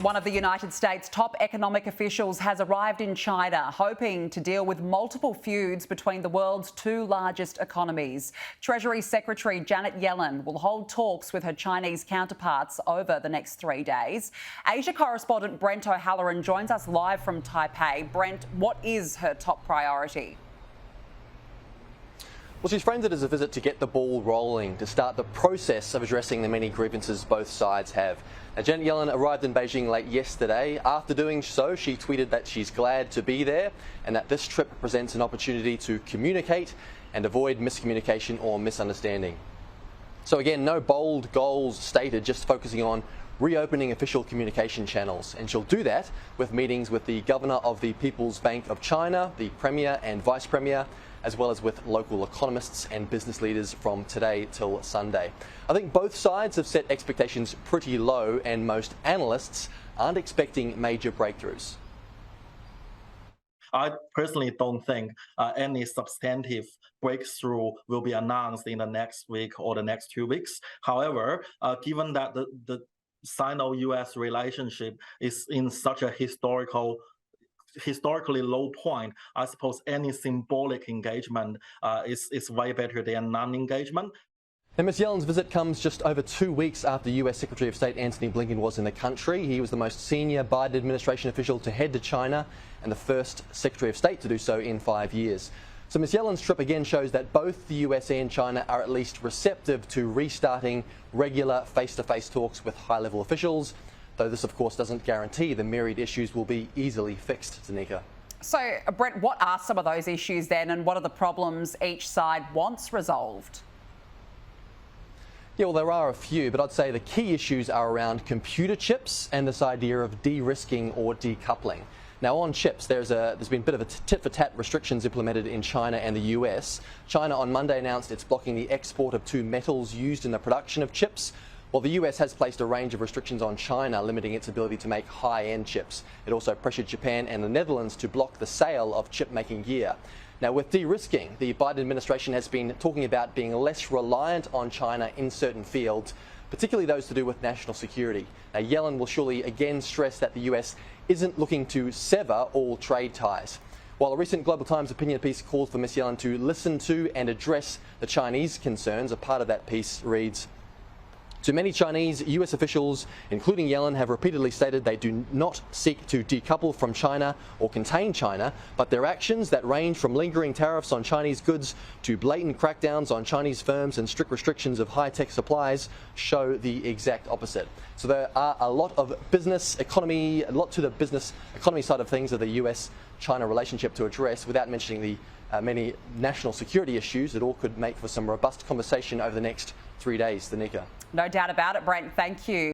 One of the United States' top economic officials has arrived in China, hoping to deal with multiple feuds between the world's two largest economies. Treasury Secretary Janet Yellen will hold talks with her Chinese counterparts over the next 3 days. Asia correspondent Brent O'Halloran joins us live from Taipei. Brent, what is her top priority? Well, she's framed it as a visit to get the ball rolling, to start the process of addressing the many grievances both sides have. Now, Janet Yellen arrived in Beijing late yesterday. After doing so, she tweeted that she's glad to be there and that this trip presents an opportunity to communicate and avoid miscommunication or misunderstanding. So again, no bold goals stated, just focusing on reopening official communication channels. And she'll do that with meetings with the Governor of the People's Bank of China, the Premier and Vice Premier, as well as with local economists and business leaders from today till Sunday. I think both sides have set expectations pretty low, and most analysts aren't expecting major breakthroughs. I personally don't think any substantive breakthrough will be announced in the next week or the next 2 weeks. However, given that the Sino-US relationship is in such a historically low point, I suppose any symbolic engagement is way better than non-engagement. Now, Ms. Yellen's visit comes just over 2 weeks after US Secretary of State Antony Blinken was in the country. He was the most senior Biden administration official to head to China and the first Secretary of State to do so in 5 years. So Ms. Yellen's trip again shows that both the USA and China are at least receptive to restarting regular face-to-face talks with high-level officials, though this, of course, doesn't guarantee the myriad issues will be easily fixed, Danica. So, Brett, what are some of those issues then, and what are the problems each side wants resolved? Yeah, well, there are a few, but I'd say the key issues are around computer chips and this idea of de-risking or decoupling. Now, on chips, there's been a bit of a tit-for-tat restrictions implemented in China and the US. China on Monday announced it's blocking the export of two metals used in the production of chips, while the US has placed a range of restrictions on China, limiting its ability to make high-end chips. It also pressured Japan and the Netherlands to block the sale of chip-making gear. Now, with de-risking, the Biden administration has been talking about being less reliant on China in certain fields, particularly those to do with national security. Now, Yellen will surely again stress that the US isn't looking to sever all trade ties. While a recent Global Times opinion piece calls for Ms. Yellen to listen to and address the Chinese concerns, a part of that piece reads, "To many Chinese, US officials, including Yellen, have repeatedly stated they do not seek to decouple from China or contain China, but their actions that range from lingering tariffs on Chinese goods to blatant crackdowns on Chinese firms and strict restrictions of high-tech supplies show the exact opposite." So there are a lot to the business economy side of things of the US-China relationship to address, without mentioning the many national security issues that all could make for some robust conversation over the next 3 days, Danica. No doubt about it, Brent. Thank you.